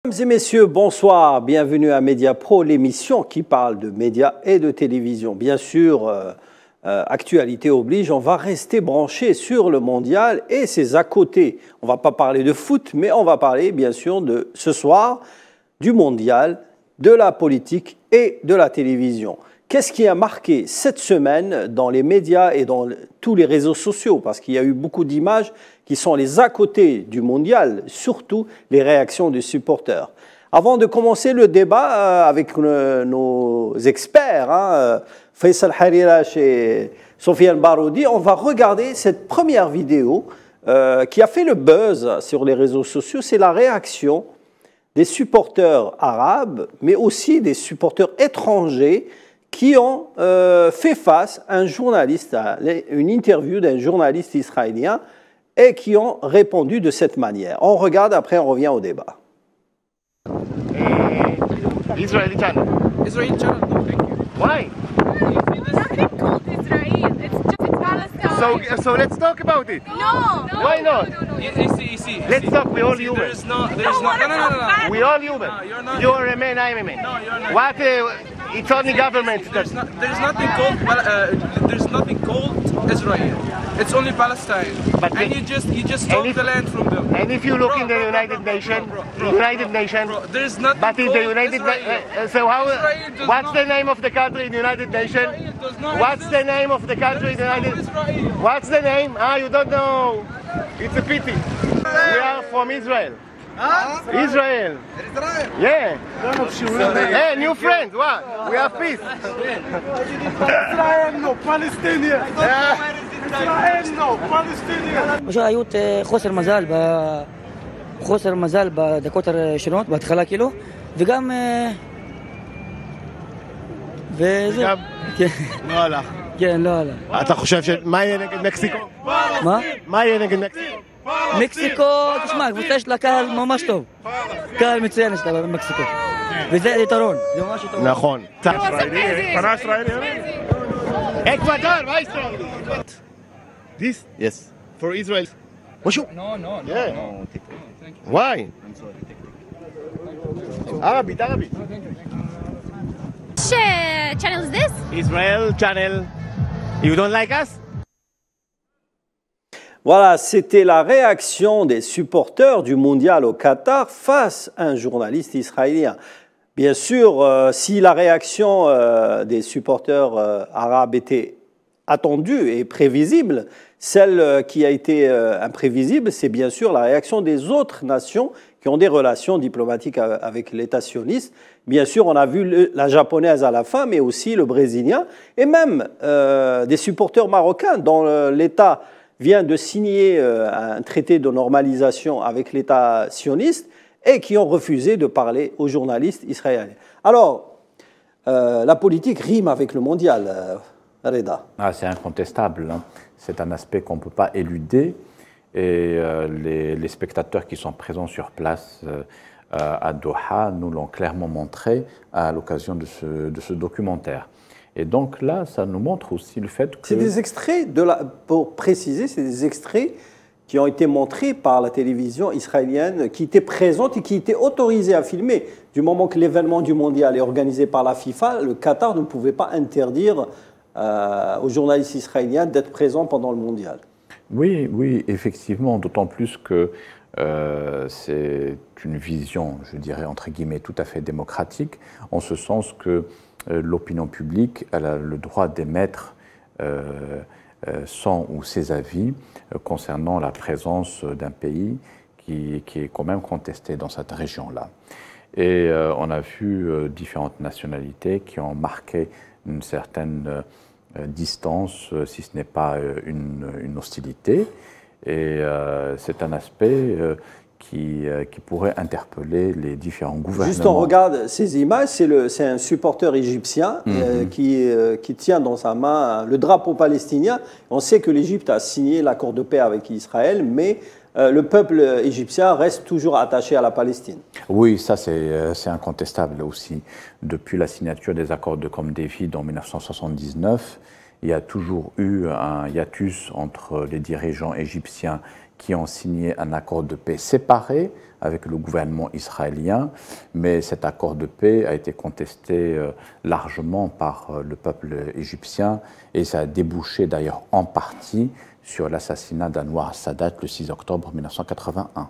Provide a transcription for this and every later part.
Mesdames et messieurs, bonsoir, bienvenue à Média Pro, l'émission qui parle de médias et de télévision. Bien sûr, actualité oblige, on va rester branché sur le mondial et ses à côté. On ne va pas parler de foot, mais on va parler bien sûr de ce soir du mondial, de la politique et de la télévision. Qu'est-ce qui a marqué cette semaine dans les médias et dans tous les réseaux sociaux? Parce qu'il y a eu beaucoup d'images qui sont les à côté du mondial, surtout les réactions des supporters. Avant de commencer le débat avec nos experts, Faisal Harirash et Sofiane Baroudi, on va regarder cette première vidéo qui a fait le buzz sur les réseaux sociaux. C'est la réaction des supporters arabes, mais aussi des supporters étrangers qui ont fait face à un journaliste, à une interview d'un journaliste israélien, et qui ont répondu de cette manière. On regarde, après on revient au débat. Israeli channel. Israeli channel, no, thank you. Why? Nothing called Israel. It's Palestine. So let's talk about it. No. Why not? AC. Let's talk. We're all human. There's no. No. We all human. No, you're not. You're a man. I'm a man. No, you're not. What? It's only government. There's nothing called. There's nothing called Israel. It's only Palestine. But and you just took the land from them. And if you look in the United Nations, There's nothing. but in called the United Israel. so how? Israel does What's not- the name of the country in the United Nations? Israel does not What's the exist. name of the country in the There is no United? Israel. What's the name? You don't know. It's a pity. We are from Israel. Israel. Yeah. Hey, new friends. What? We have peace. Israel no, Palestinian. Israel no, Palestinian. פשוט חוסר מזל בדקות הראשונות, בהתחלה כאילו, וגם... וזה... כן, לא הלך. כן, לא הלך. אתה חושב מה יהיה נגד מקסיקו? מה? מה יהיה נגד מקסיקו? מקסיקו, תשמע, הקבוצה של הקהל ממש טוב. קהל מצוין יש לה במקסיקו. וזה יתרון, זה ממש יתרון. נכון. פנה ישראלי. אקוודור, מה ישראל? This? Yes. For Israel. משהו? No. Yeah. No. Why? ערבית. Which channel is this? Israel channel. You don't like us? Voilà, c'était la réaction des supporters du mondial au Qatar face à un journaliste israélien. Bien sûr, si la réaction des supporters arabes était attendue et prévisible, celle qui a été imprévisible, c'est bien sûr la réaction des autres nations qui ont des relations diplomatiques avec l'État sioniste. Bien sûr, on a vu la japonaise à la fin, mais aussi le brésilien, et même des supporters marocains dont l'État vient de signer un traité de normalisation avec l'État sioniste et qui ont refusé de parler aux journalistes israéliens. Alors, la politique rime avec le mondial, Reda. C'est incontestable, hein. C'est un aspect qu'on ne peut pas éluder et les spectateurs qui sont présents sur place à Doha nous l'ont clairement montré à l'occasion de ce documentaire. Et donc là, ça nous montre aussi le fait que... C'est des extraits, pour préciser, c'est des extraits qui ont été montrés par la télévision israélienne, qui étaient présentes et qui étaient autorisées à filmer. Du moment que l'événement du mondial est organisé par la FIFA, le Qatar ne pouvait pas interdire aux journalistes israéliens d'être présents pendant le mondial. Oui, effectivement, d'autant plus que c'est une vision, je dirais, entre guillemets, tout à fait démocratique, en ce sens que l'opinion publique elle a le droit d'émettre son ou ses avis concernant la présence d'un pays qui est quand même contesté dans cette région-là. Et on a vu différentes nationalités qui ont marqué une certaine distance, si ce n'est pas une hostilité. Et c'est un aspect qui pourrait interpeller les différents gouvernements. Juste on regarde ces images, c'est un supporter égyptien qui tient dans sa main le drapeau palestinien. On sait que l'Égypte a signé l'accord de paix avec Israël, mais le peuple égyptien reste toujours attaché à la Palestine. Oui, ça c'est incontestable aussi. Depuis la signature des accords de Camp David en 1979, il y a toujours eu un hiatus entre les dirigeants égyptiens qui ont signé un accord de paix séparé avec le gouvernement israélien, mais cet accord de paix a été contesté largement par le peuple égyptien et ça a débouché d'ailleurs en partie sur l'assassinat d'Anwar Sadat le 6 octobre 1981.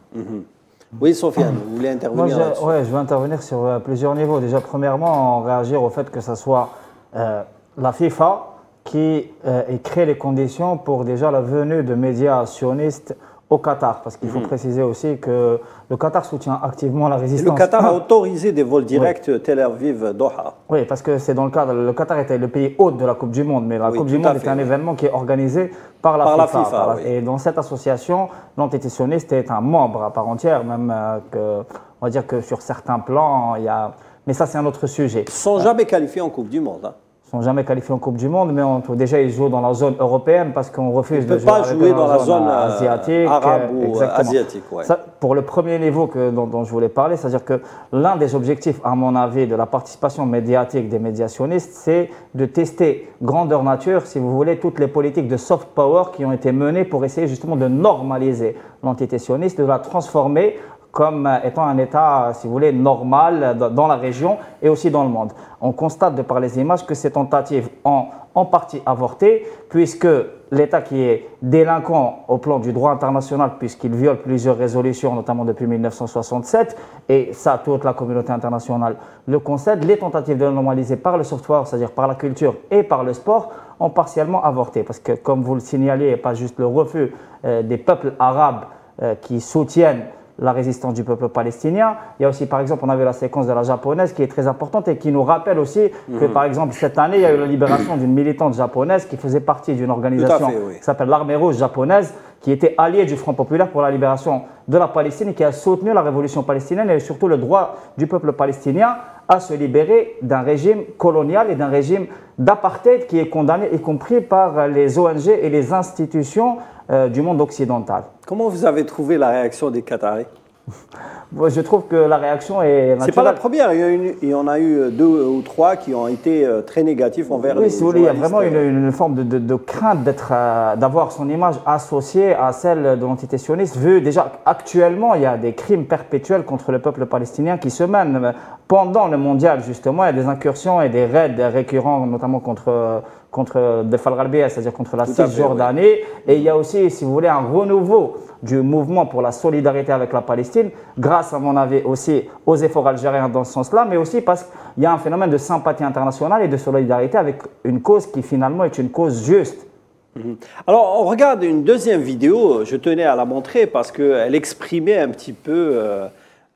Oui, Sofiane, vous voulez intervenir là-dessus? Oui, je veux intervenir sur plusieurs niveaux. Déjà, premièrement, réagir au fait que ce soit la FIFA qui ait créé les conditions pour déjà la venue de médias sionistes au Qatar, parce qu'il faut préciser aussi que le Qatar soutient activement la résistance. Et le Qatar a autorisé des vols directs Tel Aviv-Doha. Oui, parce que c'est dans le cadre, le Qatar était le pays hôte de la Coupe du Monde, mais la Coupe du Monde est un événement qui est organisé par la FIFA. Et dans cette association, l'entité sioniste est un membre à part entière, même on va dire que sur certains plans, il y a... Mais ça, c'est un autre sujet. Ils ne sont jamais qualifiés en Coupe du Monde. Ils ne sont jamais qualifiés en Coupe du Monde, mais déjà ils jouent dans la zone européenne parce qu'on refuse de jouer dans la zone asiatique, arabe ou asiatique. Ouais. Ça, pour le premier niveau dont je voulais parler, c'est-à-dire que l'un des objectifs, à mon avis, de la participation médiatique des médias sionistes, c'est de tester grandeur nature, si vous voulez, toutes les politiques de soft power qui ont été menées pour essayer justement de normaliser l'entité sioniste, de la transformer comme étant un État, si vous voulez, normal dans la région et aussi dans le monde. On constate de par les images que ces tentatives ont en partie avorté, puisque l'État qui est délinquant au plan du droit international, puisqu'il viole plusieurs résolutions, notamment depuis 1967, et ça, toute la communauté internationale le concède, les tentatives de le normaliser par le software, c'est-à-dire par la culture et par le sport, ont partiellement avorté. Parce que, comme vous le signaliez, pas juste le refus des peuples arabes qui soutiennent la résistance du peuple palestinien. Il y a aussi, par exemple, on avait la séquence de la japonaise qui est très importante et qui nous rappelle aussi que, par exemple, cette année, il y a eu la libération d'une militante japonaise qui faisait partie d'une organisation qui s'appelle l'Armée rouge japonaise, qui était alliée du Front populaire pour la libération de la Palestine et qui a soutenu la révolution palestinienne et surtout le droit du peuple palestinien à se libérer d'un régime colonial et d'un régime d'apartheid qui est condamné, y compris par les ONG et les institutions du monde occidental. Comment vous avez trouvé la réaction des Qataris? Je trouve que la réaction est naturelle. C'est pas la première, il y en a eu 2 ou 3 qui ont été très négatifs envers les si vous voulez, il y a vraiment une forme de crainte d'avoir son image associée à celle de l'entité sioniste, vu déjà actuellement, il y a des crimes perpétuels contre le peuple palestinien qui se mènent pendant le mondial, justement. Il y a des incursions et des raids récurrents, notamment contre Defal Ghalbiya, c'est-à-dire contre la Cisjordanie. Et il y a aussi, si vous voulez, un renouveau du mouvement pour la solidarité avec la Palestine, grâce à mon avis aussi aux efforts algériens dans ce sens-là, mais aussi parce qu'il y a un phénomène de sympathie internationale et de solidarité avec une cause qui finalement est une cause juste. Alors on regarde une deuxième vidéo, je tenais à la montrer parce qu'elle exprimait un petit peu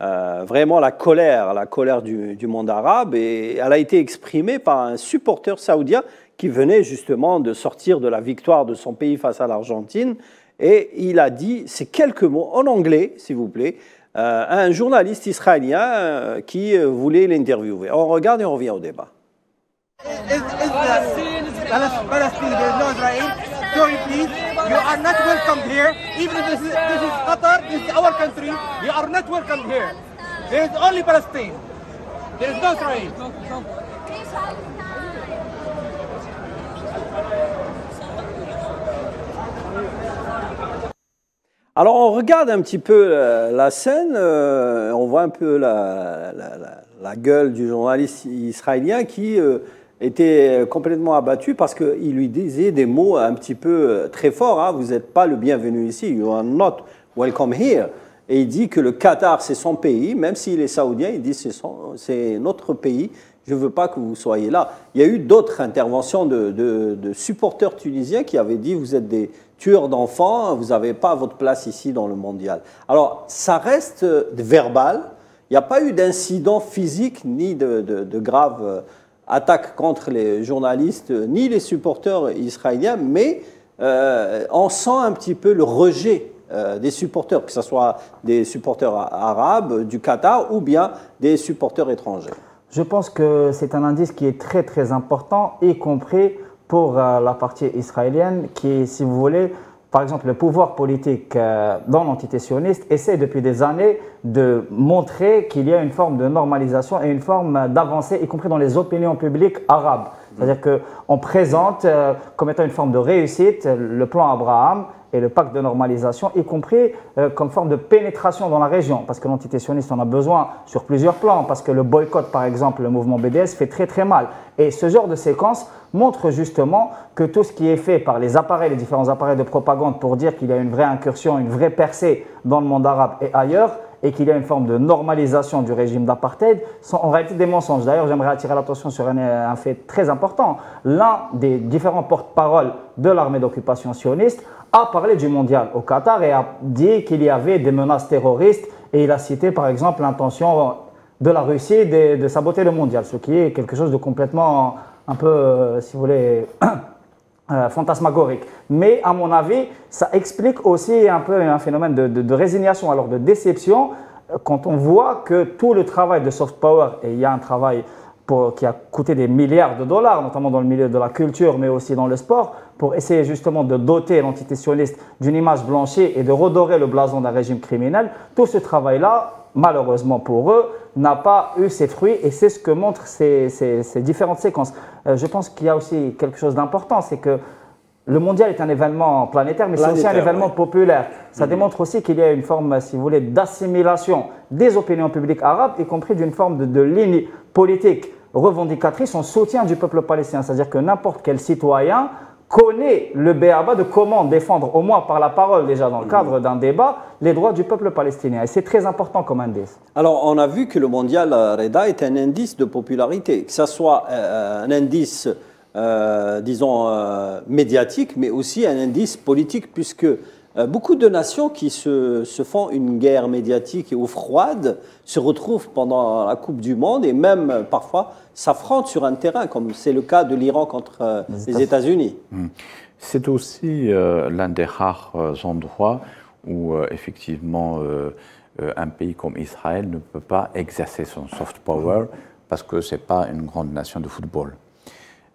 vraiment la colère du monde arabe, et elle a été exprimée par un supporter saoudien qui venait justement de sortir de la victoire de son pays face à l'Argentine. Et il a dit ces quelques mots en anglais, s'il vous plaît, à un journaliste israélien qui voulait l'interviewer. On regarde et on revient au débat. Palestine, there is no Israel. Sorry, please. You are not welcome here. Even if this is Qatar, this is our country. You are not welcome here. There is only Palestine. There is no Israel. Alors on regarde un petit peu la scène, on voit un peu la gueule du journaliste israélien qui était complètement abattu parce qu'il lui disait des mots un petit peu très forts, hein. Vous n'êtes pas le bienvenu ici, you are not welcome here. Et il dit que le Qatar c'est son pays, même s'il est saoudien, il dit c'est notre pays, je ne veux pas que vous soyez là. Il y a eu d'autres interventions de supporters tunisiens qui avaient dit vous êtes des tueurs d'enfants, vous n'avez pas votre place ici dans le mondial. Alors, ça reste verbal. Il n'y a pas eu d'incident physique ni de graves attaques contre les journalistes ni les supporters israéliens, mais on sent un petit peu le rejet des supporters, que ce soit des supporters arabes du Qatar ou bien des supporters étrangers. Je pense que c'est un indice qui est très très important, y compris pour la partie israélienne qui, si vous voulez, par exemple, le pouvoir politique dans l'entité sioniste essaie depuis des années de montrer qu'il y a une forme de normalisation et une forme d'avancée, y compris dans les opinions publiques arabes. C'est-à-dire qu'on présente comme étant une forme de réussite le plan Abraham et le pacte de normalisation, y compris comme forme de pénétration dans la région, parce que l'entité sioniste en a besoin sur plusieurs plans, parce que le boycott, par exemple, le mouvement BDS fait très très mal. Et ce genre de séquence montre justement que tout ce qui est fait par les différents appareils de propagande pour dire qu'il y a une vraie incursion, une vraie percée dans le monde arabe et ailleurs, et qu'il y a une forme de normalisation du régime d'apartheid, sont en réalité des mensonges. D'ailleurs, j'aimerais attirer l'attention sur un fait très important. L'un des différents porte-parole de l'armée d'occupation sioniste a parlé du mondial au Qatar et a dit qu'il y avait des menaces terroristes, et il a cité par exemple l'intention de la Russie de saboter le mondial, ce qui est quelque chose de complètement un peu, si vous voulez, fantasmagorique. Mais à mon avis, ça explique aussi un peu un phénomène de résignation, alors de déception, quand on voit que tout le travail de soft power, et il y a un travail qui a coûté des milliards de dollars, notamment dans le milieu de la culture, mais aussi dans le sport, pour essayer justement de doter l'entité sioniste d'une image blanchie et de redorer le blason d'un régime criminel, tout ce travail-là, malheureusement pour eux, n'a pas eu ses fruits, et c'est ce que montrent ces différentes séquences. Je pense qu'il y a aussi quelque chose d'important, c'est que le mondial est un événement planétaire, mais c'est aussi un événement populaire. Ça démontre aussi qu'il y a une forme, si vous voulez, d'assimilation des opinions publiques arabes, y compris d'une forme de ligne politique revendicatrice en soutien du peuple palestinien. C'est-à-dire que n'importe quel citoyen connaît le b.a.-ba de comment défendre, au moins par la parole déjà dans le cadre d'un débat, les droits du peuple palestinien. Et c'est très important comme indice. Alors, on a vu que le mondial, Reda, est un indice de popularité, que ce soit un indice, disons, médiatique, mais aussi un indice politique, puisque beaucoup de nations qui se font une guerre médiatique ou froide se retrouvent pendant la Coupe du Monde et même parfois s'affrontent sur un terrain, comme c'est le cas de l'Iran contre les États-Unis. C'est aussi l'un des rares endroits où effectivement un pays comme Israël ne peut pas exercer son soft power parce que ce n'est pas une grande nation de football.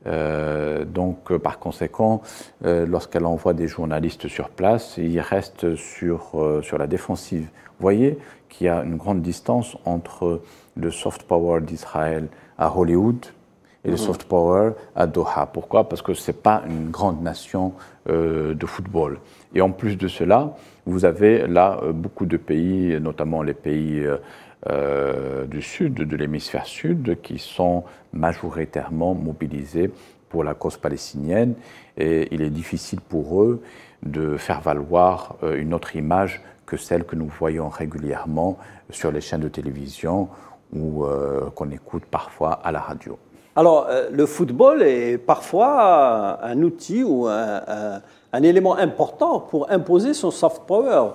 Donc, par conséquent, lorsqu'elle envoie des journalistes sur place, ils restent sur la défensive. Vous voyez qu'il y a une grande distance entre le soft power d'Israël à Hollywood et le soft power à Doha. Pourquoi? Parce que ce n'est pas une grande nation de football. Et en plus de cela, vous avez là beaucoup de pays, notamment les pays du sud, de l'hémisphère sud, qui sont majoritairement mobilisés pour la cause palestinienne, et il est difficile pour eux de faire valoir une autre image que celle que nous voyons régulièrement sur les chaînes de télévision ou qu'on écoute parfois à la radio. Alors, le football est parfois un outil ou un élément important pour imposer son soft power.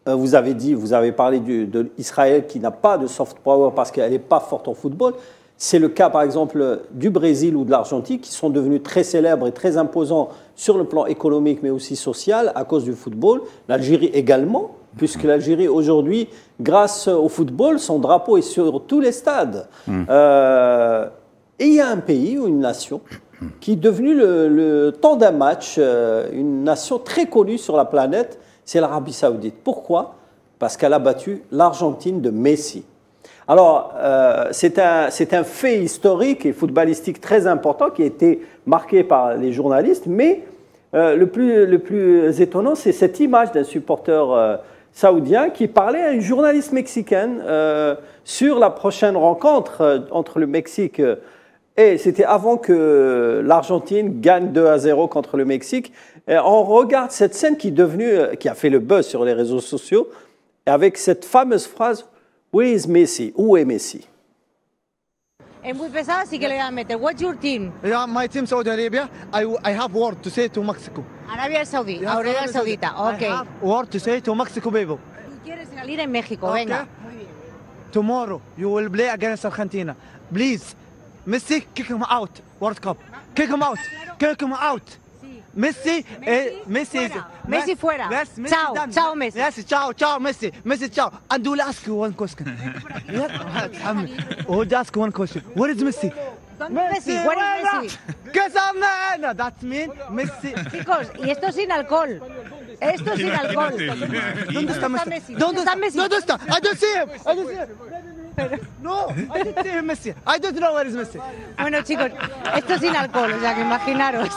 Vous avez parlé d'Israël qui n'a pas de soft power parce qu'elle n'est pas forte en football. C'est le cas, par exemple, du Brésil ou de l'Argentine, qui sont devenus très célèbres et très imposants sur le plan économique, mais aussi social, à cause du football. L'Algérie également, puisque l'Algérie, aujourd'hui, grâce au football, son drapeau est sur tous les stades. Et il y a un pays ou une nation qui est devenue, le temps d'un match, une nation très connue sur la planète, c'est l'Arabie Saoudite. Pourquoi? Parce qu'elle a battu l'Argentine de Messi. Alors, c'est un fait historique et footballistique très important qui a été marqué par les journalistes, mais le plus étonnant, c'est cette image d'un supporter saoudien qui parlait à une journaliste mexicaine sur la prochaine rencontre entre le Mexique et c'était avant que l'Argentine gagne 2-0 contre le Mexique. Et on regarde cette scène qui a fait le buzz sur les réseaux sociaux avec cette fameuse phrase « Where is Messi? Où est Messi ?» Es muy pesada, así que le voy a meter. What's your team? Yeah, my team Saudi Arabia. I have word to say to Mexico. Arabia Saudita. Arabia Saudita. Ok. I have word to say to Mexico people. Tú quieres salir en México, Okay. venga. Tomorrow you will play against Argentina. Please, Messi, kick him out. World Cup. Kick him out. Kick him out. Messi, Messi, Messi fuera. Yes, Messi Chao, done. chao Messi. Yes, ciao, ciao Messi. Messi, ciao. And we'll ask you one question. Yes, we'll ask one question. Where is Messi? ¿Dónde es Messi? Where is Messi? ¿Qué sabe? That means Messi. Chicos, y esto sin alcohol. Esto sin alcohol. ¿Dónde está Messi? ¿Dónde está Messi? ¿Dónde está? I don't see him. I don't see him. No, I didn't say Messi. I don't know where is Messi. Bueno, chicos, esto sin alcohol, o sea que imaginaros.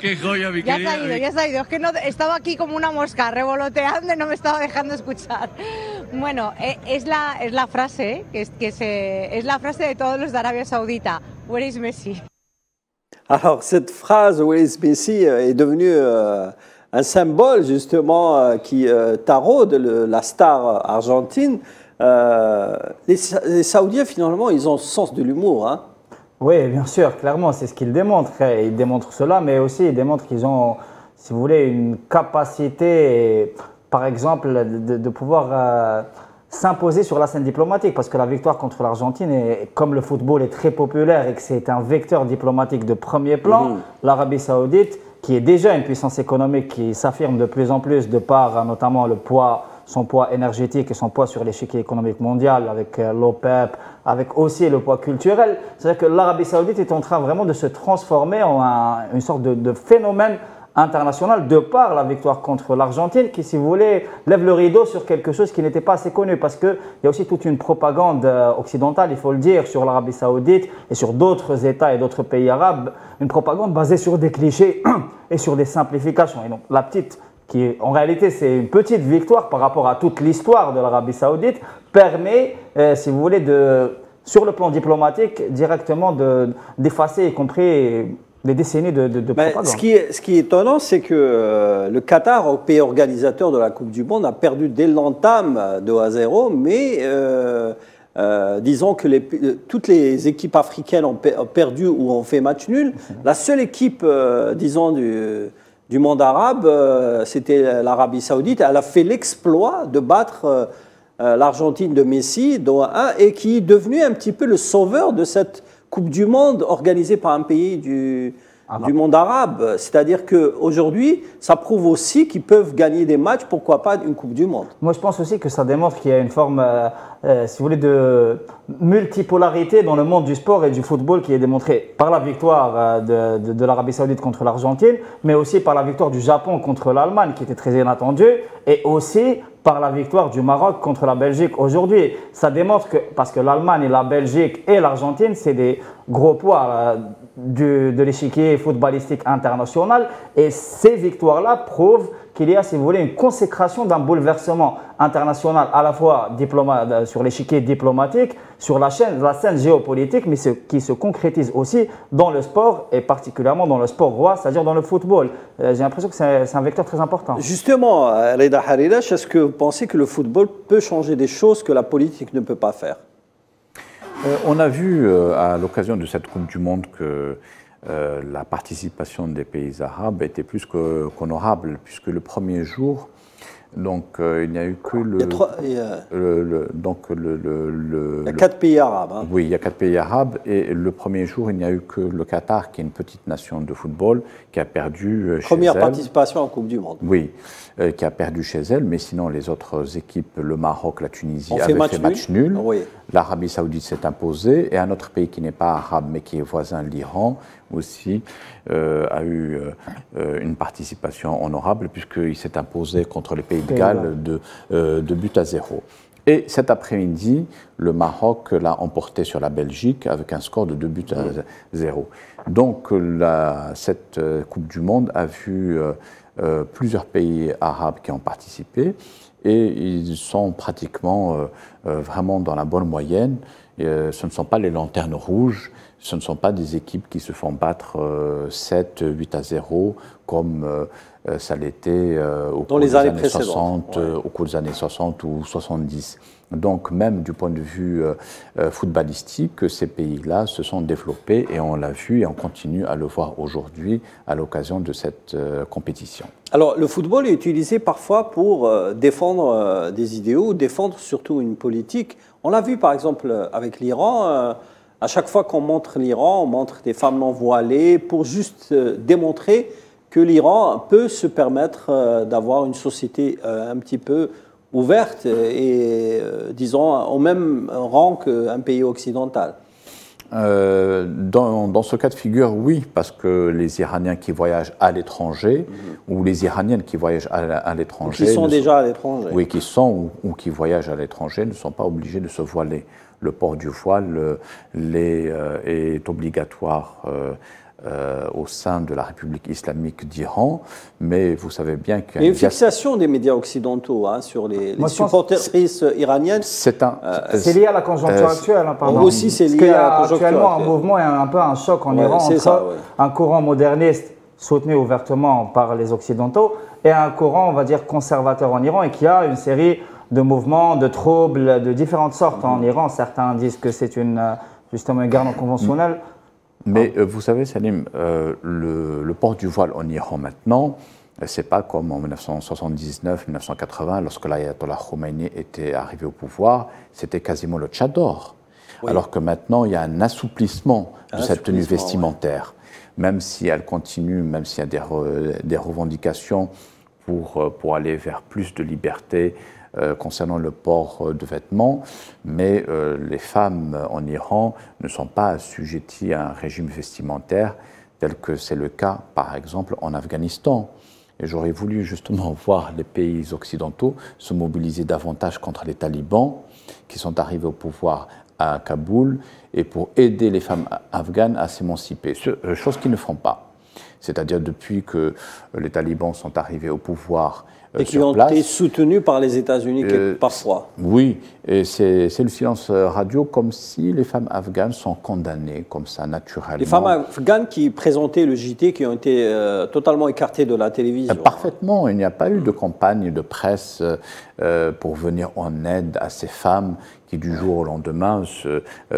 Qué joya, mi Ya querida. se ha ido. Es que no, estaba aquí como una mosca revoloteando y no me estaba dejando escuchar. Bueno, es la frase, es la frase de todos los de Arabia Saudita. Where is Messi? Alors, cette phrase, Where is Messi, est devenue un symbole, justement, qui taraude la star argentine. Les Saoudiens, finalement, ils ont le sens de l'humour, hein. Oui, bien sûr, clairement, c'est ce qu'ils démontrent. Ils démontrent cela, mais aussi ils démontrent qu'ils ont, si vous voulez, une capacité, par exemple, de pouvoir s'imposer sur la scène diplomatique, parce que la victoire contre l'Argentine, comme le football est très populaire et que c'est un vecteur diplomatique de premier plan, l'Arabie Saoudite, qui est déjà une puissance économique qui s'affirme de plus en plus de par notamment son poids énergétique et son poids sur l'échiquier économique mondial avec l'OPEP, avec aussi le poids culturel. C'est-à-dire que l'Arabie Saoudite est en train vraiment de se transformer en une sorte de phénomène international de par la victoire contre l'Argentine qui, si vous voulez, lève le rideau sur quelque chose qui n'était pas assez connu parce qu'il y a aussi toute une propagande occidentale, il faut le dire, sur l'Arabie Saoudite et sur d'autres États et d'autres pays arabes, une propagande basée sur des clichés et sur des simplifications. Et donc la petite, qui en réalité c'est une petite victoire par rapport à toute l'histoire de l'Arabie Saoudite, permet, si vous voulez, sur le plan diplomatique, directement d'effacer, y compris des décennies de propagande. Ce qui est étonnant, c'est que le Qatar, pays organisateur de la Coupe du Monde, a perdu dès l'entame 2-0, mais disons que toutes les équipes africaines ont perdu ou ont fait match nul. La seule équipe, disons, du monde arabe, c'était l'Arabie Saoudite. Elle a fait l'exploit de battre l'Argentine de Messi, 2-1, et qui est devenu un petit peu le sauveur de cette Coupe du Monde organisée par un pays du monde arabe. C'est-à-dire qu'aujourd'hui, ça prouve aussi qu'ils peuvent gagner des matchs, pourquoi pas une Coupe du Monde. Moi, je pense aussi que ça démontre qu'il y a une forme, si vous voulez, de multipolarité dans le monde du sport et du football qui est démontrée par la victoire de l'Arabie Saoudite contre l'Argentine, mais aussi par la victoire du Japon contre l'Allemagne qui était très inattendue, et aussi par la victoire du Maroc contre la Belgique aujourd'hui. Ça démontre que, parce que l'Allemagne, la Belgique et l'Argentine, c'est des gros poids de l'échiquier footballistique international, et ces victoires-là prouvent qu'il y a, si vous voulez, une consécration d'un bouleversement international à la fois sur l'échiquier diplomatique, sur la scène géopolitique, mais qui se concrétise aussi dans le sport et particulièrement dans le sport roi, c'est-à-dire dans le football. J'ai l'impression que c'est un vecteur très important. Justement, Reda Harilash, est-ce que vous pensez que le football peut changer des choses que la politique ne peut pas faire? On a vu à l'occasion de cette Coupe du Monde que la participation des pays arabes était plus qu'honorable, puisque le premier jour, donc il n'y a eu que il y a 4 pays arabes. Hein. Oui, il y a 4 pays arabes, et le premier jour, il n'y a eu que le Qatar, qui est une petite nation de football, qui a perdu chez elle. Première participation en Coupe du Monde. Oui, qui a perdu chez elle, mais sinon les autres équipes, le Maroc, la Tunisie, avaient fait match nul. Oui. L'Arabie Saoudite s'est imposée, et un autre pays qui n'est pas arabe, mais qui est voisin, l'Iran, aussi, a eu une participation honorable, puisqu'il s'est imposé contre le pays de Galles de but à 0. Et cet après-midi, le Maroc l'a emporté sur la Belgique avec un score de 2 buts à 0. Donc cette Coupe du Monde a vu plusieurs pays arabes qui ont participé, et ils sont pratiquement vraiment dans la bonne moyenne. Ce ne sont pas les lanternes rouges, ce ne sont pas des équipes qui se font battre 7, 8 à 0 comme ça l'était au cours des années 60, au cours des années 60 ou 70. Donc même du point de vue footballistique, ces pays-là se sont développés, et on l'a vu et on continue à le voir aujourd'hui à l'occasion de cette compétition. Alors le football est utilisé parfois pour défendre des idéaux, défendre surtout une politique. On l'a vu par exemple avec l'Iran. À chaque fois qu'on montre l'Iran, on montre des femmes non voilées pour juste démontrer que l'Iran peut se permettre d'avoir une société un petit peu ouverte et, disons, au même rang qu'un pays occidental. Dans ce cas de figure, oui, parce que les Iraniens qui voyagent à l'étranger, ou les Iraniennes qui voyagent à l'étranger... Qui sont déjà à l'étranger. Oui, qui sont ou qui voyagent à l'étranger ne sont pas obligés de se voiler. Le port du voile est obligatoire au sein de la République islamique d'Iran, mais vous savez bien qu'il y a une fixation des médias occidentaux sur les supportrices iraniennes. C'est lié à la conjoncture actuelle. Aussi, c'est lié à la conjoncture actuelle. Actuellement, un mouvement et un peu un choc en Iran entre un courant moderniste soutenu ouvertement par les Occidentaux et un courant, on va dire, conservateur en Iran, et qui a une série de mouvements, de troubles de différentes sortes en Iran. Certains disent que c'est justement une guerre non conventionnelle. Mais vous savez, Salim, le port du voile en Iran maintenant, c'est pas comme en 1979-1980, lorsque l'ayatollah Khomeini était arrivé au pouvoir, c'était quasiment le tchador. Oui. Alors que maintenant, il y a un assouplissement de cette tenue vestimentaire. Ouais. Même si elle continue, même s'il y a des revendications pour aller vers plus de liberté concernant le port de vêtements, mais les femmes en Iran ne sont pas assujetties à un régime vestimentaire tel que c'est le cas, par exemple, en Afghanistan. Et j'aurais voulu justement voir les pays occidentaux se mobiliser davantage contre les talibans qui sont arrivés au pouvoir à Kaboul et pour aider les femmes afghanes à s'émanciper, chose qu'ils ne font pas. C'est-à-dire depuis que les talibans sont arrivés au pouvoir et qui ont été soutenus par les États-Unis parfois. Oui, et c'est le silence radio, comme si les femmes afghanes sont condamnées comme ça, naturellement. Les femmes afghanes qui présentaient le JT, qui ont été totalement écartées de la télévision. Parfaitement, il n'y a pas eu de campagne de presse pour venir en aide à ces femmes qui du jour au lendemain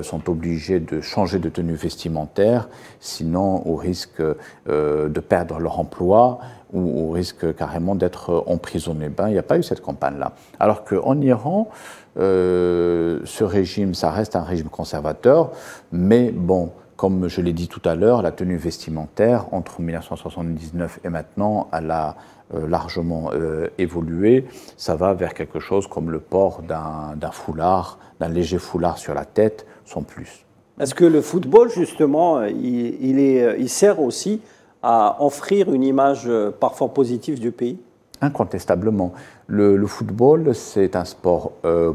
sont obligées de changer de tenue vestimentaire, sinon au risque de perdre leur emploi ou au risque carrément d'être emprisonnées. Il n'y a pas eu cette campagne-là. Alors qu'en Iran, ce régime, ça reste un régime conservateur, mais bon, comme je l'ai dit tout à l'heure, la tenue vestimentaire, entre 1979 et maintenant, elle a largement évolué. Ça va vers quelque chose comme le port d'un foulard, d'un léger foulard sur la tête, sans plus. Est-ce que le football, justement, il sert aussi à offrir une image parfois positive du pays? Incontestablement. Le football, c'est un sport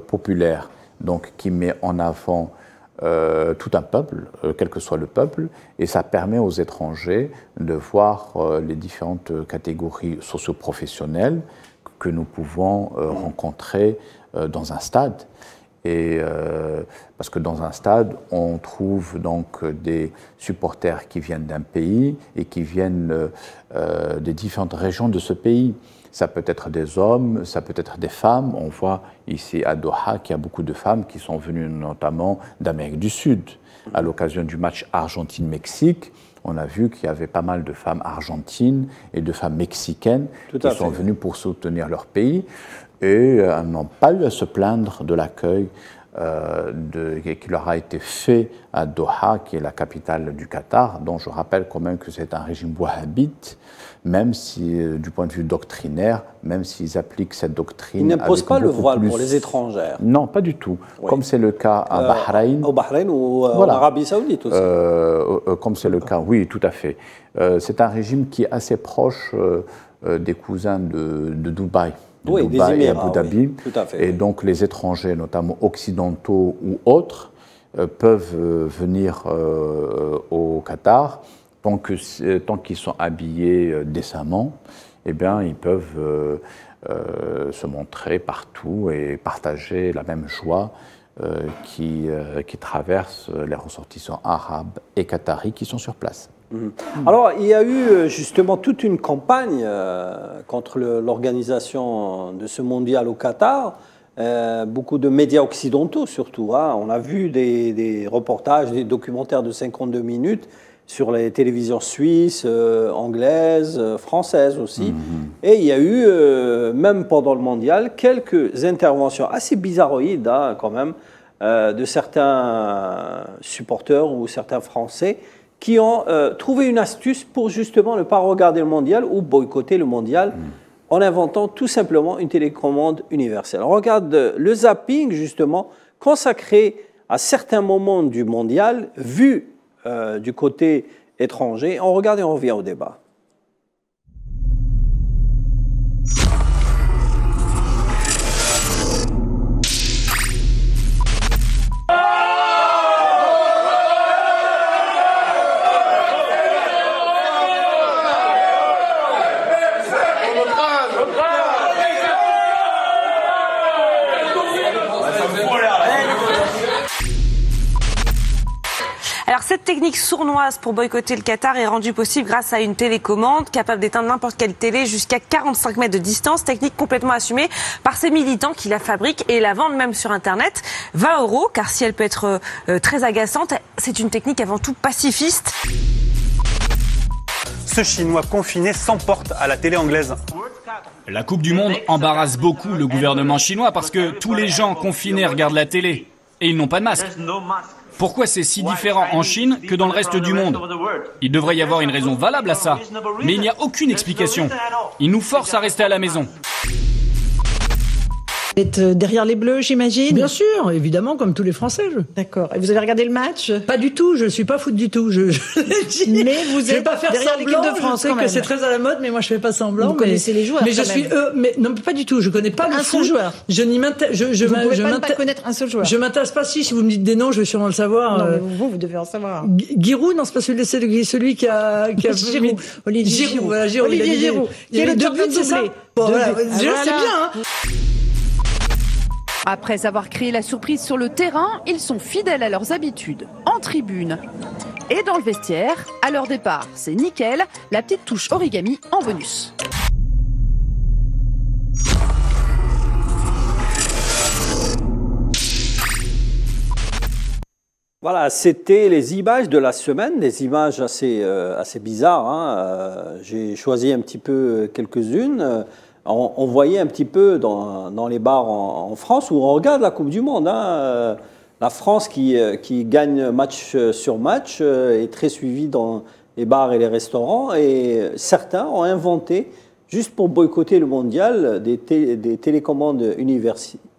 populaire, donc qui met en avant tout un peuple, quel que soit le peuple, et ça permet aux étrangers de voir les différentes catégories socio-professionnelles que nous pouvons rencontrer dans un stade. Et parce que dans un stade, on trouve donc des supporters qui viennent d'un pays et qui viennent des différentes régions de ce pays. Ça peut être des hommes, ça peut être des femmes. On voit ici à Doha qu'il y a beaucoup de femmes qui sont venues notamment d'Amérique du Sud. À l'occasion du match Argentine-Mexique, on a vu qu'il y avait pas mal de femmes argentines et de femmes mexicaines qui sont venues pour soutenir leur pays. Et elles n'ont pas eu à se plaindre de l'accueil qui leur a été fait à Doha, qui est la capitale du Qatar, dont je rappelle quand même que c'est un régime wahhabite, même si, du point de vue doctrinaire, même s'ils appliquent cette doctrine... Ils n'imposent pas le voile pour les étrangères. Non, pas du tout. Oui. Comme c'est le cas à Bahreïn. Au Bahreïn ou en Arabie Saoudite aussi. Comme c'est le cas, oui, tout à fait. C'est un régime qui est assez proche des cousins de Dubaï. Oui, Dubaï des Émirats, et Abu Dhabi. Oui, tout à fait. Et donc les étrangers, notamment occidentaux ou autres, peuvent venir au Qatar tant qu'ils sont habillés décemment. Eh bien, ils peuvent se montrer partout et partager la même joie qui traverse les ressortissants arabes et qataris qui sont sur place. Alors, il y a eu justement toute une campagne contre l'organisation de ce mondial au Qatar. Beaucoup de médias occidentaux surtout. On a vu des reportages, des documentaires de 52 minutes sur les télévisions suisses, anglaises, françaises aussi. Et il y a eu, même pendant le mondial, quelques interventions assez bizarroïdes quand même, de certains supporters ou certains Français qui ont trouvé une astuce pour justement ne pas regarder le mondial ou boycotter le mondial en inventant tout simplement une télécommande universelle. On regarde le zapping justement consacré à certains moments du mondial, vu du côté étranger. On regarde et on revient au débat. Alors cette technique sournoise pour boycotter le Qatar est rendue possible grâce à une télécommande capable d'éteindre n'importe quelle télé jusqu'à 45 mètres de distance, technique complètement assumée par ces militants qui la fabriquent et la vendent même sur Internet. 20 €, car si elle peut être très agaçante, c'est une technique avant tout pacifiste. Ce Chinois confiné s'emporte à la télé anglaise. La Coupe du Monde embarrasse beaucoup le gouvernement chinois parce que tous les gens confinés regardent la télé et ils n'ont pas de masque. Pourquoi c'est si différent en Chine que dans le reste du monde? Il devrait y avoir une raison valable à ça, mais il n'y a aucune explication. Ils nous forcent à rester à la maison. Vous êtes derrière les Bleus, j'imagine? Bien sûr, évidemment, comme tous les Français. D'accord. Et vous avez regardé le match? Pas du tout, je ne suis pas foot du tout. Mais vous je vais pas faire derrière l'équipe de France. Je sais que c'est très à la mode, mais moi je fais pas semblant. Vous connaissez les joueurs? Mais je suis mais non, pas du tout. Je connais pas le foot. Joueur. Je n'y m'intéresse. Vous pouvez pas connaître un seul joueur. Je m'intéresse pas. Si vous me dites des noms, je vais sûrement le savoir. Non, mais vous devez en savoir. Giroud, non, c'est pas celui qui a Giroud. Olivier Giroud. Voilà, Giroud. Olivier Giroud. Il y a les deux buts, c'est ça? Bon, voilà. C'est bien. Après avoir créé la surprise sur le terrain, ils sont fidèles à leurs habitudes, en tribune et dans le vestiaire. À leur départ, c'est nickel, la petite touche origami en bonus. Voilà, c'était les images de la semaine, des images assez bizarres, hein. J'ai choisi un petit peu quelques-unes. On voyait un petit peu dans les bars en France où on regarde la Coupe du Monde, hein. La France qui gagne match sur match est très suivie dans les bars et les restaurants, et certains ont inventé, juste pour boycotter le mondial, des télécommandes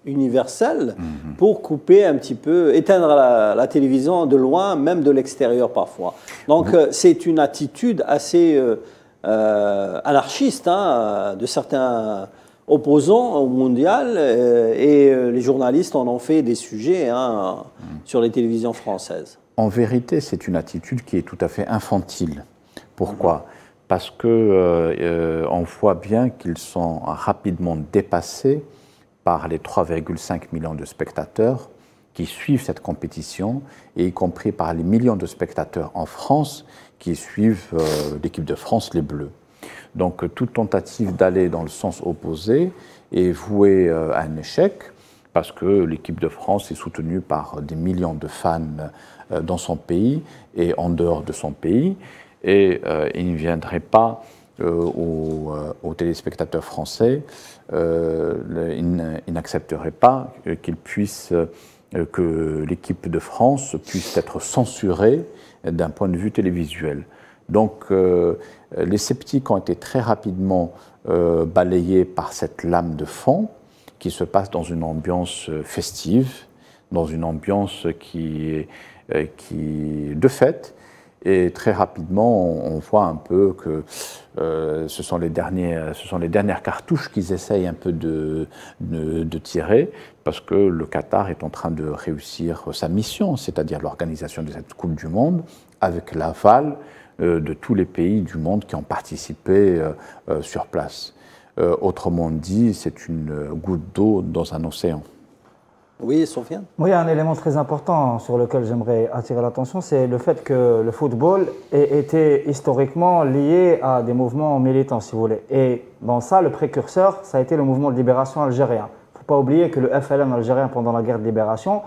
universelles pour couper un petit peu, éteindre la télévision de loin, même de l'extérieur parfois. Donc c'est une attitude assez anarchiste, hein, de certains opposants au mondial, et les journalistes en ont fait des sujets, hein, sur les télévisions françaises. En vérité, c'est une attitude qui est tout à fait infantile. Pourquoi? Parce que on voit bien qu'ils sont rapidement dépassés par les 3,5 millions de spectateurs qui suivent cette compétition, et y compris par les millions de spectateurs en France qui suivent l'équipe de France, les Bleus. Donc toute tentative d'aller dans le sens opposé est vouée à un échec, parce que l'équipe de France est soutenue par des millions de fans dans son pays et en dehors de son pays, et il ne viendrait pas aux téléspectateurs français, ils n'accepteraient pas que l'équipe de France puisse être censurée d'un point de vue télévisuel. Donc les sceptiques ont été très rapidement balayés par cette lame de fond qui se passe dans une ambiance festive, dans une ambiance qui de fait, et très rapidement on voit un peu que ce sont les dernières cartouches qu'ils essayent un peu de tirer, parce que le Qatar est en train de réussir sa mission, c'est-à-dire l'organisation de cette Coupe du Monde, avec l'aval de tous les pays du monde qui ont participé sur place. Autrement dit, c'est une goutte d'eau dans un océan. Oui, Sofiane? Oui, un élément très important sur lequel j'aimerais attirer l'attention, c'est le fait que le football ait été historiquement lié à des mouvements militants, si vous voulez. Et dans ça, le précurseur, ça a été le mouvement de libération algérien. Il ne faut pas oublier que le FLN algérien, pendant la guerre de libération,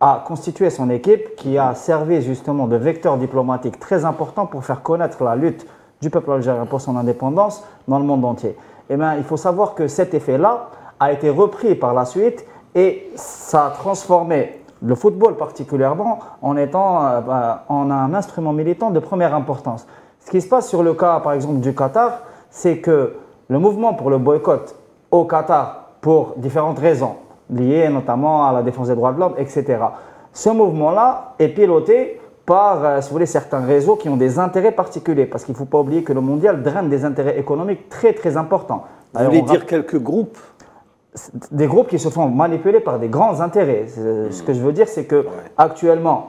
a constitué son équipe qui a servi justement de vecteur diplomatique très important pour faire connaître la lutte du peuple algérien pour son indépendance dans le monde entier. Eh bien, il faut savoir que cet effet-là a été repris par la suite, et ça a transformé le football particulièrement en étant en un instrument militant de première importance. Ce qui se passe sur le cas, par exemple, du Qatar, c'est que le mouvement pour le boycott au Qatar, pour différentes raisons, liées notamment à la défense des droits de l'homme, etc., Ce mouvement-là est piloté par, si vous voulez, certains réseaux qui ont des intérêts particuliers. Parce qu'il ne faut pas oublier que le mondial draine des intérêts économiques très, très importants. Vous voulez dire quelques groupes? Des groupes qui se font manipuler par des grands intérêts. Ce que je veux dire, c'est que actuellement,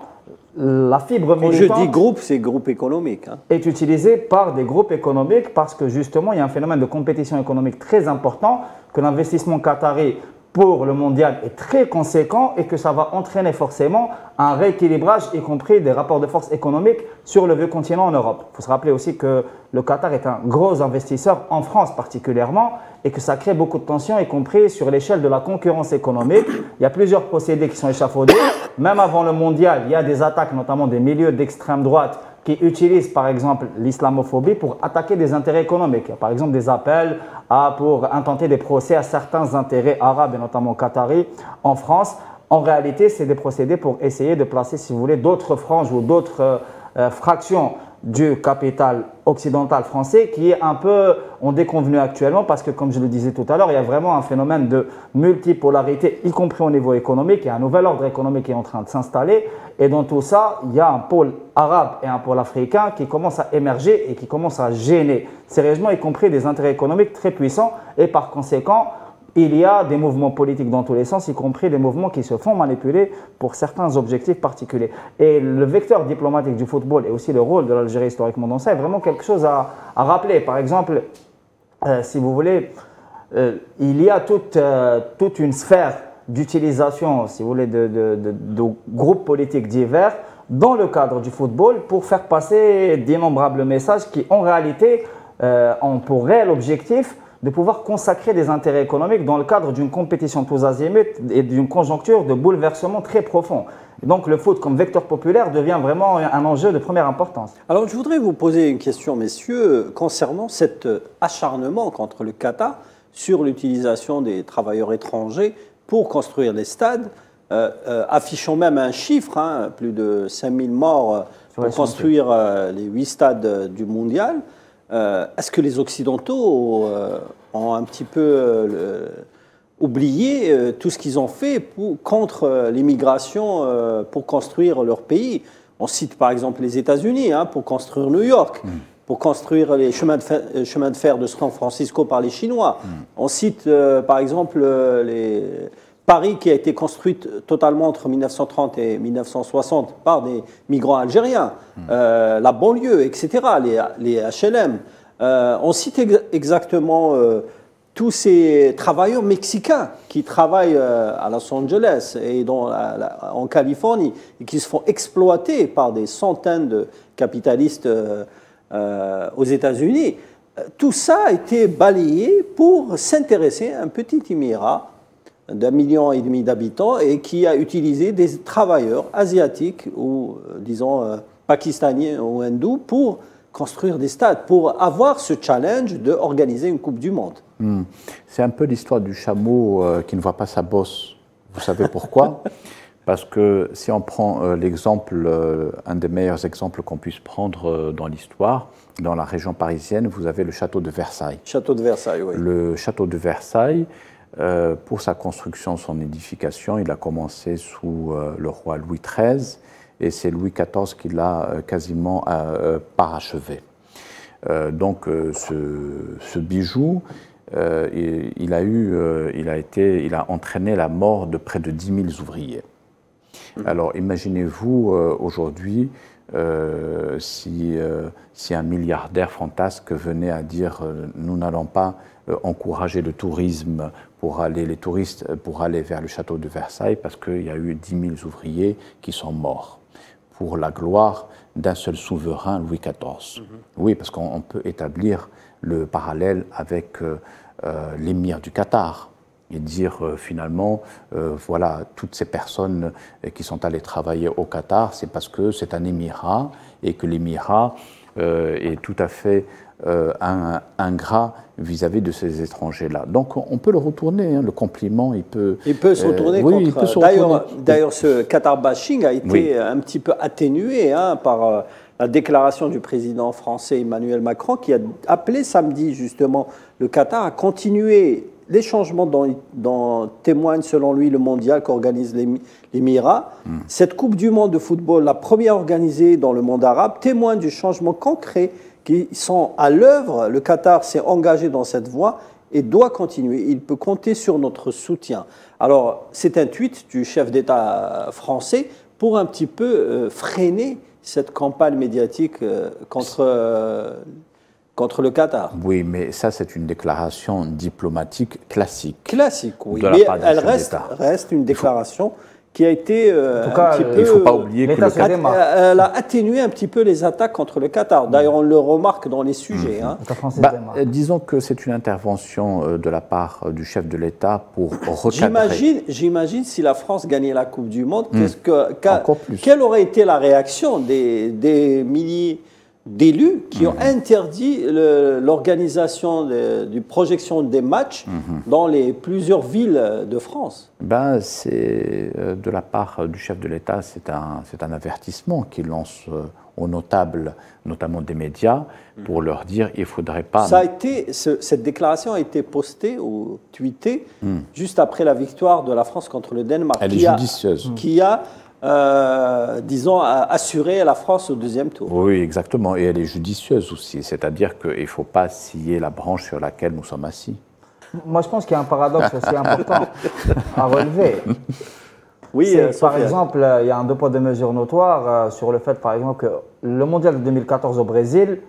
la fibre militante... Quand je dis groupe, c'est groupe économique. Hein. Est utilisée par des groupes économiques parce que justement, il y a un phénomène de compétition économique très important, que l'investissement qatari pour le mondial est très conséquent et que ça va entraîner forcément un rééquilibrage, y compris des rapports de force économiques sur le vieux continent en Europe. Il faut se rappeler aussi que le Qatar est un gros investisseur, en France particulièrement, et que ça crée beaucoup de tensions, y compris sur l'échelle de la concurrence économique. Il y a plusieurs procédés qui sont échafaudés. Même avant le mondial, il y a des attaques, notamment des milieux d'extrême droite, qui utilisent par exemple l'islamophobie pour attaquer des intérêts économiques. Il y a par exemple des appels pour intenter des procès à certains intérêts arabes et notamment qataris en France. En réalité, c'est des procédés pour essayer de placer, si vous voulez, d'autres franges ou d'autres fractions du capital occidental français qui est un peu en déconvenu actuellement parce que, comme je le disais tout à l'heure, il y a vraiment un phénomène de multipolarité, y compris au niveau économique. Il y a un nouvel ordre économique qui est en train de s'installer et dans tout ça, il y a un pôle arabe et un pôle africain qui commencent à émerger et qui commencent à gêner sérieusement, y compris des intérêts économiques très puissants et par conséquent, il y a des mouvements politiques dans tous les sens, y compris des mouvements qui se font manipuler pour certains objectifs particuliers. Et le vecteur diplomatique du football et aussi le rôle de l'Algérie historiquement dans ça est vraiment quelque chose à rappeler. Par exemple, si vous voulez, il y a toute une sphère d'utilisation, si vous voulez, de groupes politiques divers dans le cadre du football pour faire passer d'innombrables messages qui, en réalité, ont pour réel objectif de pouvoir consacrer des intérêts économiques dans le cadre d'une compétition tous azimuts et d'une conjoncture de bouleversement très profond. Donc le foot comme vecteur populaire devient vraiment un enjeu de première importance. Alors je voudrais vous poser une question, messieurs, concernant cet acharnement contre le Qatar sur l'utilisation des travailleurs étrangers pour construire les stades, affichant même un chiffre, hein, plus de 5000 morts pour construire les 8 stades du mondial. Est-ce que les Occidentaux ont un petit peu oublié tout ce qu'ils ont fait contre l'immigration pour construire leur pays? On cite par exemple les États-Unis pour construire New York, pour construire les chemins de fer de San Francisco par les Chinois. On cite par exemple Paris qui a été construite totalement entre 1930 et 1960 par des migrants algériens, la banlieue, etc., les HLM. On cite exactement tous ces travailleurs mexicains qui travaillent à Los Angeles et en Californie et qui se font exploiter par des centaines de capitalistes aux États-Unis. Tout ça a été balayé pour s'intéresser à un petit émirat d'1,5 million d'habitants et qui a utilisé des travailleurs asiatiques ou, disons, pakistanais ou hindous pour construire des stades, pour avoir ce challenge d'organiser une Coupe du Monde. C'est un peu l'histoire du chameau qui ne voit pas sa bosse. Vous savez pourquoi? Parce que si on prend l'exemple, un des meilleurs exemples qu'on puisse prendre dans l'histoire, dans la région parisienne, vous avez le château de Versailles. Château de Versailles, oui. Le château de Versailles, pour sa construction, son édification, il a commencé sous le roi Louis XIII et c'est Louis XIV qui l'a quasiment parachevé. Donc ce bijou, il a entraîné la mort de près de 10 000 ouvriers. Alors imaginez-vous aujourd'hui si un milliardaire fantasque venait à dire nous n'allons pas encourager le tourisme les touristes pour aller vers le château de Versailles parce qu'il y a eu 10 000 ouvriers qui sont morts pour la gloire d'un seul souverain, Louis XIV. Oui, parce qu'on peut établir le parallèle avec l'émir du Qatar et dire finalement, voilà, toutes ces personnes qui sont allées travailler au Qatar, c'est parce que c'est un émirat et que l'émirat est tout à fait ingrat vis-à-vis de ces étrangers-là. Donc on peut le retourner, hein, le compliment, il peut se retourner contre... D'ailleurs, ce Qatar bashing a été un petit peu atténué par la déclaration du président français Emmanuel Macron qui a appelé samedi justement le Qatar à continuer les changements dont témoigne selon lui le mondial qu'organise l'Émirat. Cette Coupe du monde de football, la première organisée dans le monde arabe, témoigne du changement concret qui sont à l'œuvre. Le Qatar s'est engagé dans cette voie et doit continuer. Il peut compter sur notre soutien. Alors, c'est un tweet du chef d'État français pour un petit peu freiner cette campagne médiatique contre le Qatar. Oui, mais ça, c'est une déclaration diplomatique classique. Classique, oui. Mais elle reste une déclaration qui a été en tout cas, un petit peu... Il ne faut pas oublier que le Qatar... Elle a atténué un petit peu les attaques contre le Qatar. D'ailleurs, on le remarque dans les sujets. Disons que c'est une intervention de la part du chef de l'État pour recadrer. J'imagine si la France gagnait la Coupe du Monde, quelle aurait été la réaction des milliers d'élus qui ont interdit l'organisation du projection des matchs dans les plusieurs villes de France. C'est de la part du chef de l'État, c'est un avertissement qu'il lance aux notables, notamment des médias, pour leur dire il ne faudrait pas... Cette déclaration a été postée ou tweetée juste après la victoire de la France contre le Danemark. Elle est judicieuse. Qui a disons, assurer la France au deuxième tour. Oui, exactement. Et elle est judicieuse aussi. C'est-à-dire qu'il ne faut pas scier la branche sur laquelle nous sommes assis. Moi, je pense qu'il y a un paradoxe aussi important à relever. Oui, par exemple, il y a un deux poids deux mesures notoire sur le fait, par exemple, que le mondial de 2014 au Brésil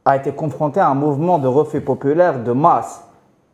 a été confronté à un mouvement de refus populaire de masse.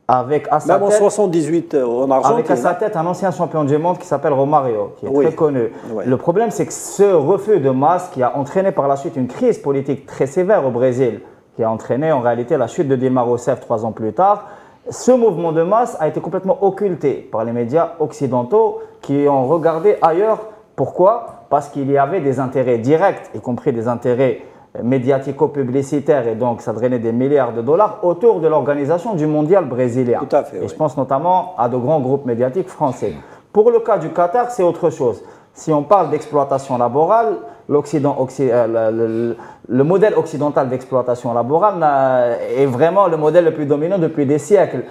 Avec à sa tête, en 78 en Argentine. Avec à sa tête un ancien champion du monde qui s'appelle Romario, qui est très connu. Oui. Le problème, c'est que ce refus de masse qui a entraîné par la suite une crise politique très sévère au Brésil, qui a entraîné en réalité la chute de Dilma Rousseff 3 ans plus tard, ce mouvement de masse a été complètement occulté par les médias occidentaux qui ont regardé ailleurs. Pourquoi? Parce qu'il y avait des intérêts directs, y compris des intérêts médiatico-publicitaire et donc ça drainait des milliards de dollars autour de l'organisation du mondial brésilien. Tout à fait, et je pense notamment à de grands groupes médiatiques français. Pour le cas du Qatar, c'est autre chose. Si on parle d'exploitation laborale, le modèle occidental d'exploitation laborale est vraiment le modèle le plus dominant depuis des siècles.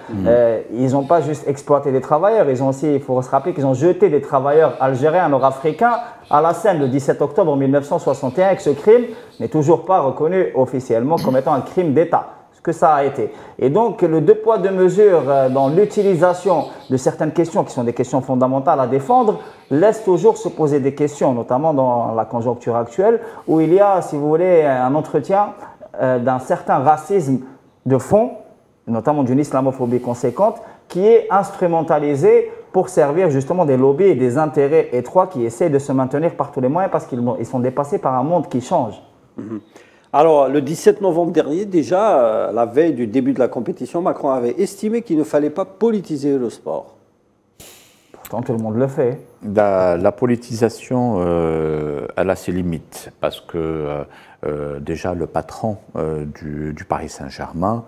Ils n'ont pas juste exploité des travailleurs, ils ont aussi, il faut se rappeler qu'ils ont jeté des travailleurs algériens, nord-africains à la Seine le 17 octobre 1961 et que ce crime n'est toujours pas reconnu officiellement comme étant un crime d'État. Ce que ça a été. Et donc, le deux poids, deux mesures dans l'utilisation de certaines questions qui sont des questions fondamentales à défendre laisse toujours se poser des questions, notamment dans la conjoncture actuelle, où il y a, si vous voulez, un entretien d'un certain racisme de fond, notamment d'une islamophobie conséquente, qui est instrumentalisé pour servir justement des lobbies et des intérêts étroits qui essaient de se maintenir par tous les moyens parce qu'ils sont dépassés par un monde qui change. Alors, le 17 novembre dernier, déjà, la veille du début de la compétition, Macron avait estimé qu'il ne fallait pas politiser le sport. Pourtant, tout le monde le fait. La politisation, elle a ses limites, parce que déjà, le patron du Paris Saint-Germain,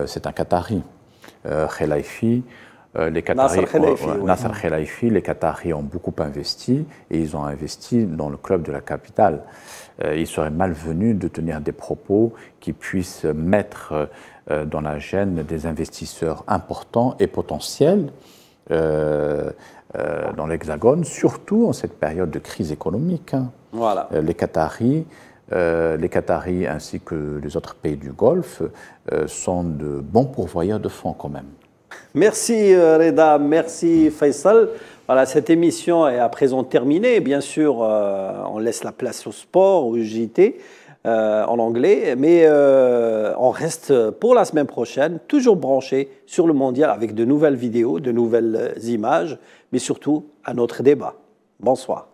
c'est un Qatari, Khelaifi. Nasser Khelaifi, les Qataris ont beaucoup investi et ils ont investi dans le club de la capitale. Il serait malvenu de tenir des propos qui puissent mettre dans la gêne des investisseurs importants et potentiels dans l'Hexagone, surtout en cette période de crise économique. Voilà. Les Qataris ainsi que les autres pays du Golfe sont de bons pourvoyeurs de fonds quand même. Merci Reda, merci Faisal. Voilà, cette émission est à présent terminée. Bien sûr, on laisse la place au sport, au JT en anglais, mais on reste pour la semaine prochaine, toujours branché sur le mondial avec de nouvelles vidéos, de nouvelles images, mais surtout à notre débat. Bonsoir.